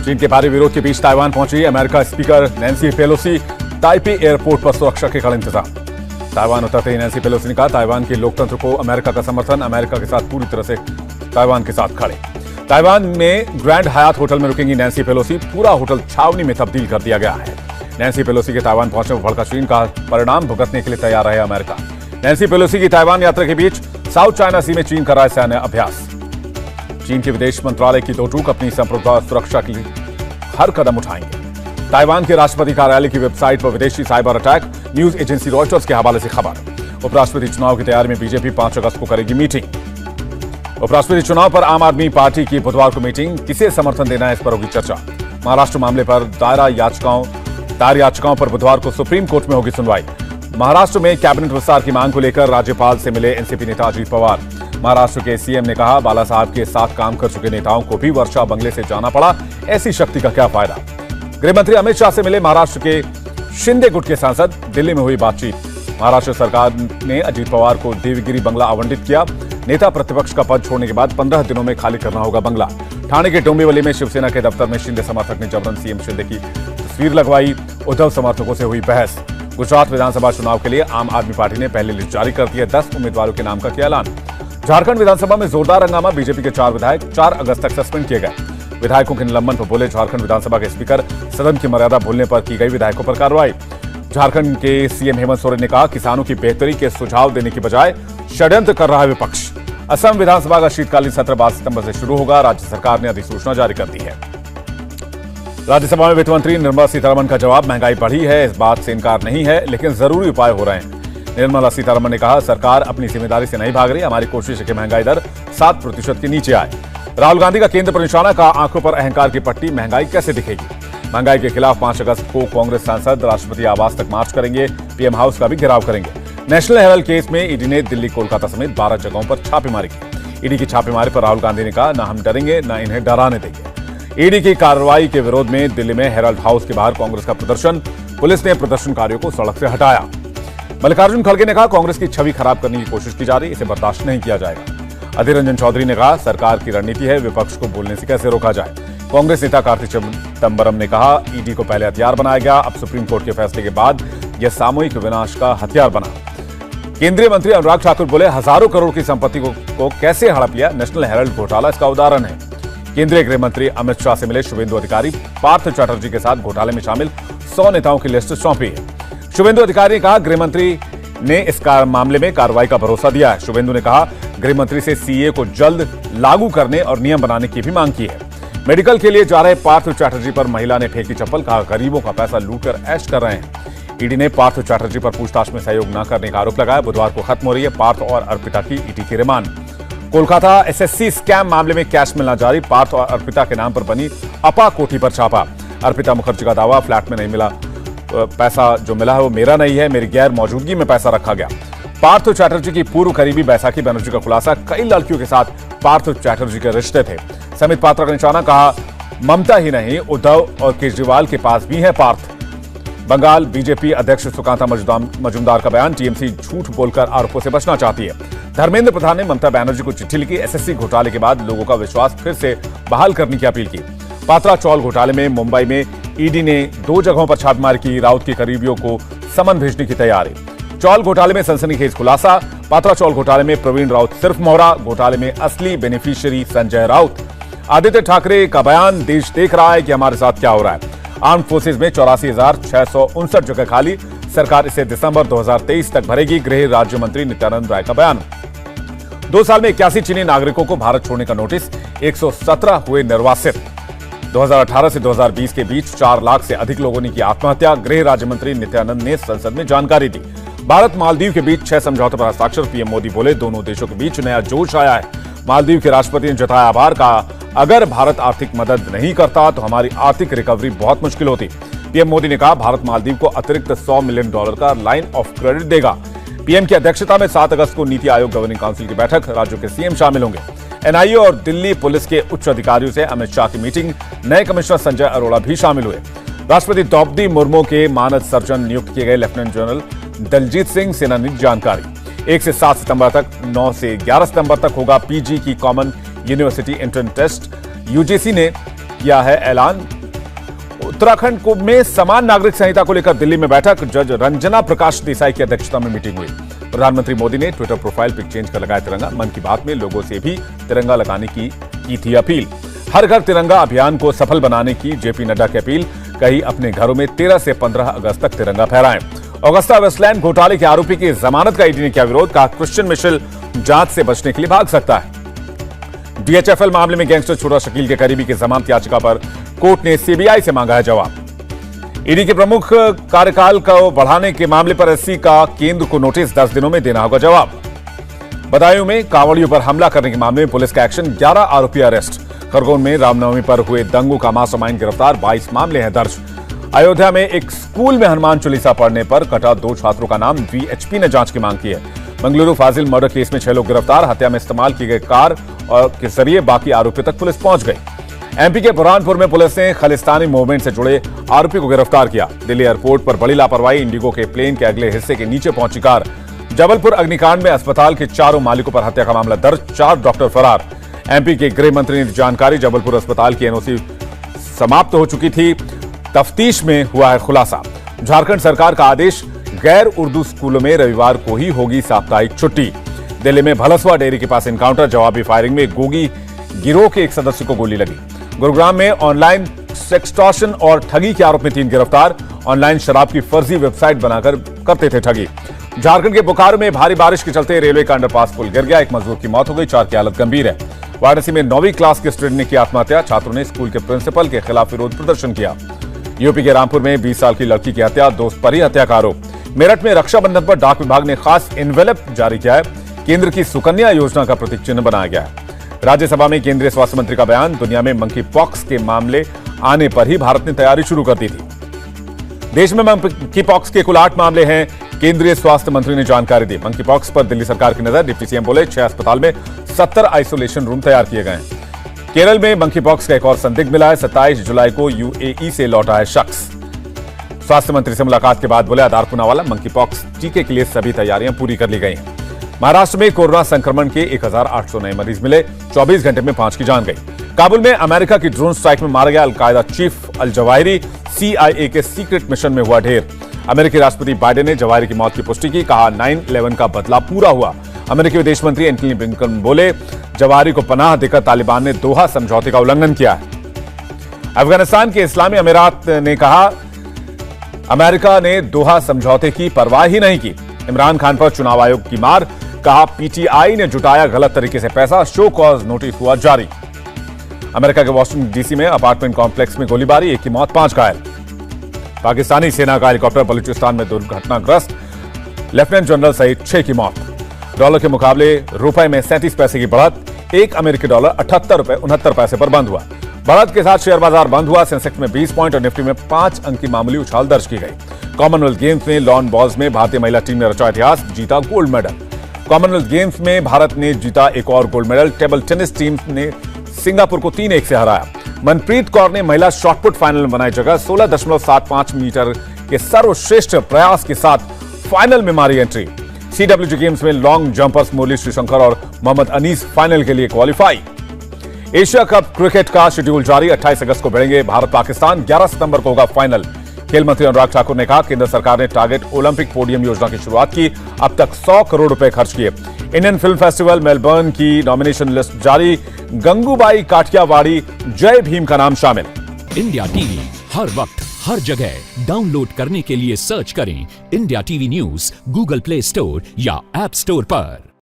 चीन के भारी विरोध के बीच ताइवान पहुंची America speaker Nancy Pelosi. Taipei airport पर सुरक्षा के कड़े इंतजाम। ताइवान उतरते ही नैन्सी पेलोसी ने कहा, ताइवान के लोकतंत्र को अमेरिका का समर्थन, अमेरिका के साथ पूरी तरह से ताइवान के साथ खड़े। ताइवान में ग्रैंड हयात होटल में रुकेंगी नैन्सी पेलोसी। पूरा होटल छावनी में तब्दील कर दिया गया है। नैन्सी पेलोसी के ताइवान पहुंचने पर भड़का चीन का परिणाम भुगतने के लिए तैयार है अमेरिका। नैन्सी पेलोसी की ताइवान यात्रा के बीच साउथ चाइना सी में चीन कर रहा है सैन्य अभ्यास। चीन के विदेश मंत्रालय की दो टूक अपनी संप्रभुता सुरक्षा की हर कदम उठाएंगे। ताइवान के राष्ट्रपति कार्यालय की वेबसाइट पर विदेशी cyber attack. News agency Reuters के हवाले से खबर। उपराष्ट्रपति चुनाव की तैयारी में बीजेपी 5 अगस्त को करेगी मीटिंग। उपराष्ट्रपति चुनाव पर आम आदमी पार्टी की बुधवार को मीटिंग। किसे समर्थन देना है, इस पर होगी चर्चा। महाराष्ट्र मामले पर दायर याचिकाओं पर बुधवार को सुप्रीम कोर्ट में होगी सुनवाई। महाराष्ट्र में कैबिनेट विस्तार की मांग को लेकर राज्यपाल से मिले एनसीपी नेता अजीत पवार। महाराष्ट्र के सीएम ने कहा, बाला साहब के साथ काम कर चुके नेताओं को भी वर्षा बंगले से जाना पड़ा, ऐसी शक्ति का क्या फायदा। गृहमंत्री अमित शाह से मिले महाराष्ट्र के शिंदे गुट के सांसद। दिल्ली में हुई बातचीत। महाराष्ट्र सरकार ने अजीत पवार को देवगिरी बंगला आवंटित किया। नेता प्रतिपक्ष का पद छोड़ने के बाद 15 दिनों में खाली करना होगा बंगला। ठाणे के डोंबिवली में शिवसेना के दफ्तर में शिंदे समर्थक ने जबरन सीएम शिंदे की तस्वीर लगवाई। उद्धव समर्थकों से हुई बहस। गुजरात विधानसभा चुनाव के लिए आम आदमी पार्टी ने पहले लिस्ट जारी कर दी है। 10 उम्मीदवारों के नाम का किया ऐलान। झारखंड विधानसभा में जोरदार हंगामा। बीजेपी के 4 विधायक 4 अगस्त तक सस्पेंड किए गए। विधायकों के निलंबन पर बोले झारखंड विधानसभा के स्पीकर। सदन की मर्यादा भूलने पर की गई विधायकों पर कार्रवाई। झारखंड के सीएम हेमंत सोरेन ने कहा, किसानों की बेहतरी के सुझाव देने की बजाय षड्यंत्र कर रहा है विपक्ष। असम विधानसभा का शीतकालीन सत्र 12 सितंबर से शुरू होगा। राज्य सरकार ने अधिसूचना जारी कर दी है। राज्यसभा में वित्त मंत्री निर्मला सीतारमण का जवाब, महंगाई बढ़ी है, इस बात से इनकार नहीं है, लेकिन जरूरी उपाय हो रहे हैं। निर्मला सीतारमण ने कहा, सरकार अपनी जिम्मेदारी से नहीं भाग रही। हमारी कोशिश है कि महंगाई दर 7% के नीचे आए। राहुल गांधी का केंद्र पर निशाना, का आंखों पर अहंकार की पट्टी, महंगाई कैसे दिखेगी। महंगाई के खिलाफ 5 अगस्त को कांग्रेस सांसद राष्ट्रपति आवास तक मार्च करेंगे। पीएम हाउस का भी घेराव करेंगे। नेशनल हेराल्ड केस में ईडी ने दिल्ली, कोलकाता समेत 12 जगहों पर छापेमारी की। ईडी की छापेमारी पर राहुल गांधी ने कहा, न हम डरेंगे न इन्हें डराने देंगे। ईडी की कार्रवाई के विरोध में दिल्ली में हेराल्ड हाउस के बाहर कांग्रेस का प्रदर्शन। पुलिस ने प्रदर्शनकारियों को सड़क से हटाया। मल्लिकार्जुन खड़गे ने कहा, कांग्रेस की छवि खराब करने की कोशिश की जा रही, इसे बर्दाश्त नहीं किया जाएगा। अधीर रंजन चौधरी ने कहा, सरकार की रणनीति है, विपक्ष को बोलने से कैसे रोका जाए। कांग्रेस नेता कार्ति चिदंबरम ने कहा, ईडी को पहले हथियार बनाया गया, अब सुप्रीम कोर्ट के फैसले के बाद यह सामूहिक विनाश का हथियार बना। केंद्रीय मंत्री अनुराग ठाकुर बोले, हजारों करोड़ की संपत्ति को कैसे हड़प लिया, नेशनल हेराल्ड घोटाला इसका उदाहरण है। केंद्रीय गृह मंत्री अमित शाह से मिले शुभेंदु अधिकारी। पार्थ चैटर्जी के साथ घोटाले में शामिल 100 नेताओं की लिस्ट सौंपी है। शुभेंदु अधिकारी ने कहा, गृहमंत्री ने इस मामले में कार्रवाई का भरोसा दिया है। शुभेंदु ने कहा, गृहमंत्री से सीए को जल्द लागू करने और नियम बनाने की भी मांग की है। मेडिकल के लिए जा रहे पार्थ चैटर्जी पर महिला ने फेंकी चप्पल, कहा गरीबों का पैसा लूटकर ऐश कर रहे हैं। ईडी ने पार्थ चैटर्जी पर पूछताछ में सहयोग न करने का आरोप लगाया। बुधवार को खत्म हो रही है पार्थ और अर्पिता की ईडी की रिमांड। कोलकाता एसएससी स्कैम मामले में कैश मिलना जारी। पार्थ और अर्पिता के नाम पर बनी अपा कोठी पर छापा। अर्पिता मुखर्जी का दावा, फ्लैट में नहीं मिला पैसा, जो मिला है वो मेरा नहीं है, मेरी गैर मौजूदगी में पैसा रखा गया। पार्थ चैटर्जी की पूर्व करीबी बैसाखी बनर्जी का खुलासा, कई लड़कियों के साथ पार्थ चैटर्जी के रिश्ते थे। समित पात्रा का निशाना, कहा ममता ही नहीं उद्धव और केजरीवाल के पास भी है पार्थ। बंगाल बीजेपी अध्यक्ष सुकांता मजूमदार का बयान, टीएमसी झूठ बोलकर आरोपों से बचना चाहती है। धर्मेंद्र प्रधान ने ममता बनर्जी को चिट्ठी लिखी। एसएससी घोटाले के बाद लोगों का विश्वास फिर से बहाल करने की अपील की। पात्रा चौल घोटाले में मुंबई में ईडी ने 2 जगहों पर छापेमारी की। राउत के करीबियों को समन भेजने की तैयारी। चौल घोटाले में सनसनीखेज खुलासा। पात्रा चौल घोटाले में प्रवीण राउत सिर्फ मोहरा। घोटाले में असली बेनिफिशियरी संजय राउत। आदित्य ठाकरे का बयान, देश देख रहा है कि हमारे साथ क्या हो रहा है। आर्म फोर्सेज में 84,659 जगह खाली, सरकार इसे दिसंबर 2023 तक भरेगी। गृह राज्य मंत्री नित्यानंद राय का बयान। 2 साल में 81 चीनी नागरिकों को भारत छोड़ने का नोटिस, 117 हुए निर्वासित। 2018 से 2020 के बीच 4 लाख से अधिक लोगों ने की आत्महत्या। गृह राज्य मंत्री नित्यानंद ने संसद में जानकारी दी। भारत मालदीव के बीच 6 समझौतों पर हस्ताक्षर। पीएम मोदी बोले, दोनों देशों के बीच नया जोश आया है। मालदीव के राष्ट्रपति ने जताया आभार, कहा अगर भारत आर्थिक मदद नहीं करता तो हमारी आर्थिक रिकवरी बहुत मुश्किल होती। पीएम मोदी ने कहा, भारत मालदीव को अतिरिक्त $100 मिलियन का लाइन ऑफ क्रेडिट देगा। पीएम की अध्यक्षता में 7 अगस्त को नीति आयोग गवर्निंग काउंसिल की बैठक, राज्यों के सीएम शामिल होंगे। एनआईए और दिल्ली पुलिस के उच्च अधिकारियों से अमित शाह की मीटिंग, नए कमिश्नर संजय अरोड़ा भी शामिल हुए। राष्ट्रपति द्रौपदी मुर्मू के मानद सर्जन नियुक्त किए गए लेफ्टिनेंट जनरल दलजीत सिंह सेना ने जानकारी। 1 से 7 सितंबर तक, 9 से 11 सितंबर तक होगा पीजी की common university entrance test. UGC ने किया है ऐलान। उत्तराखंड को में समान नागरिक संहिता को लेकर दिल्ली में बैठक, जज रंजना प्रकाश देसाई की अध्यक्षता में मीटिंग हुई। प्रधानमंत्री मोदी ने ट्विटर प्रोफाइल पिक चेंज कर लगाया तिरंगा। मन की बात में लोगों से भी तिरंगा लगाने की थी अपील। हर घर तिरंगा अभियान को सफल बनाने की जेपी नड्डा की अपील। कहीं अपने घरों में 13 से 15 अगस्त तक तिरंगा फहराएं। ऑगस्टा वेस्टलैंड घोटाले के आरोपी की जमानत का ईडी ने किया विरोध, कहा क्रिश्चियन मिशेल जांच से बचने के लिए भाग सकता है। डीएचएफएल मामले में गैंगस्टर छोटा शकील के करीबी की जमानत याचिका पर कोर्ट ने सीबीआई से मांगा है जवाब। ईडी के प्रमुख कार्यकाल को बढ़ाने के मामले पर एससी का केंद्र को नोटिस, 10 दिनों में देना होगा जवाब। बदायूं में कांवड़ियों पर हमला करने के मामले में पुलिस का एक्शन, 11 आरोपी अरेस्ट। खरगोन में रामनवमी पर हुए दंगों का मास्टरमाइंड गिरफ्तार, 22 मामले हैं दर्ज। अयोध्या में एक स्कूल में हनुमान चालीसा पढ़ने पर कटा 2 छात्रों का नाम, वीएचपी ने जांच की मांग की है। मंगलुरु फाजिल मर्डर केस में 6 लोग गिरफ्तार, हत्या में इस्तेमाल की गई कार और के जरिए बाकी आरोपियों तक पुलिस पहुंच गई। एमपी के बुरहानपुर में पुलिस ने खालिस्तानी मूवमेंट से जुड़े आरोपी को गिरफ्तार किया। दिल्ली एयरपोर्ट पर बड़ी लापरवाही, इंडिगो के प्लेन के अगले हिस्से के नीचे पहुंची कार। जबलपुर अग्निकांड में अस्पताल के 4 मालिकों पर हत्या का मामला दर्ज, 4 डॉक्टर फरार। एमपी के गृह मंत्री ने जानकारी, जबलपुर अस्पताल की एनओसी समाप्त हो चुकी थी, तफ्तीश में हुआ है खुलासा। झारखंड सरकार का आदेश, गैर उर्दू स्कूलों में रविवार को ही होगी साप्ताहिक छुट्टी। दिल्ली में भलसवा डेयरी के पास एनकाउंटर, जवाबी फायरिंग में गोगी गिरोह के एक सदस्य को गोली लगी। गुरुग्राम में ऑनलाइन सेक्सटॉर्शन और ठगी के आरोप में 3 गिरफ्तार, ऑनलाइन शराब की फर्जी वेबसाइट बनाकर करते थे ठगी। झारखंड के बोकारो में भारी बारिश के चलते रेलवे का अंडरपास पुल गिर गया, 1 मजदूर की मौत हो गई, 4 की हालत गंभीर है। वाराणसी में 9वीं क्लास के स्टूडेंट ने की आत्महत्या, छात्रों ने स्कूल के प्रिंसिपल के खिलाफ विरोध प्रदर्शन किया। यूपी के रामपुर में 20 साल की लड़की की हत्या, दोस्त पर ही हत्या का आरोप। मेरठ में रक्षाबंधन पर डाक विभाग ने खास एनवेलप जारी किया है, केंद्र की सुकन्या योजना का प्रतीक चिन्ह बनाया गया है। राज्यसभा में केंद्रीय स्वास्थ्य मंत्री का बयान, दुनिया में मंकी पॉक्स के मामले आने पर ही भारत ने तैयारी शुरू कर दी थी। देश में मंकी पॉक्स के कुल 8 मामले हैं, केंद्रीय स्वास्थ्य मंत्री ने जानकारी दी। मंकी पॉक्स पर दिल्ली सरकार की नजर, डिप्टी सीएम बोले 6 अस्पताल में 70 आइसोलेशन रूम तैयार किए गए हैं। केरल में मंकी पॉक्स का एक और संदिग्ध मिला है, 27 जुलाई को यूएई से लौटा है शख्स। स्वास्थ्य मंत्री से मुलाकात के बाद बोले आधार पूनावाला, मंकी पॉक्स टीके के लिए सभी तैयारियां पूरी कर ली गई हैं। महाराष्ट्र में कोरोना संक्रमण के 1800 नए मरीज मिले, 24 घंटे में 5 की जान गई। काबुल में अमेरिका की ड्रोन स्ट्राइक में मारा गया al Qaeda chief al Zawahiri, CIA के सीक्रेट मिशन में हुआ ढेर। अमेरिकी राष्ट्रपति बाइडेन ने जवाहिरी की मौत की पुष्टि की, कहा 9/11 का बदला पूरा हुआ। अमेरिकी विदेश मंत्री एंटनी ब्लिंकन बोले जवाहिरी को पनाह देकर तालिबान ने दोहा समझौते का उल्लंघन किया है। अफगानिस्तान के इस्लामी अमीरात ने कहा अमेरिका ने दोहा समझौते की परवाह ही नहीं की। इमरान खान पर चुनाव आयोग की मार, कहा पीटीआई ने जुटाया गलत तरीके से पैसा, शो कॉज नोटिस हुआ जारी। अमेरिका के वॉशिंगटन डीसी में अपार्टमेंट कॉम्प्लेक्स में गोलीबारी, 1 की मौत, 5 घायल। पाकिस्तानी सेना का हेलीकॉप्टर बलूचिस्तान में दुर्घटनाग्रस्त, लेफ्टिनेंट जनरल सहित 6 की मौत। डॉलर के मुकाबले रुपए में 37 पैसे की बढ़त, 1 अमेरिकी डॉलर 78 रुपए 69 पैसे पर बंद हुआ। बढ़त के साथ शेयर बाजार बंद हुआ, सेंसेक्स में 20 पॉइंट और निफ्टी में 5 अंक की मामूली उछाल दर्ज की गई। कॉमनवेल्थ गेम्स में लॉन बॉल्स में भारतीय महिला टीम ने रचा इतिहास, जीता गोल्ड मेडल। कॉमनवेल्थ गेम्स में भारत ने जीता एक और gold medal, table tennis team ने सिंगापुर को 3-1 से हराया। मनप्रीत कौर ने महिला शॉटपुट फाइनल में बनाई जगह, 16.75 मीटर के सर्वश्रेष्ठ प्रयास के साथ फाइनल में मारी एंट्री। सीडब्ल्यूजी गेम्स में लॉन्ग जंपर्स मुरली श्रीशंकर और मोहम्मद अनीस फाइनल के लिए क्वालिफाई। एशिया कप क्रिकेट का शेड्यूल जारी, 28 अगस्त को भिड़ेंगे भारत पाकिस्तान, 11 सितंबर को होगा फाइनल। खेल मंत्री अनुराग ठाकुर ने कहा केंद्र सरकार ने टारगेट ओलंपिक पोडियम योजना की शुरुआत की, अब तक 100 करोड़ रुपए खर्च किए। इंडियन फिल्म फेस्टिवल मेलबर्न की नॉमिनेशन लिस्ट जारी, गंगूबाई काठियावाड़ी, जय भीम का नाम शामिल। इंडिया टीवी हर वक्त हर जगह डाउनलोड करने के लिए सर्च करें India TV news Google play store या ऐप स्टोर पर।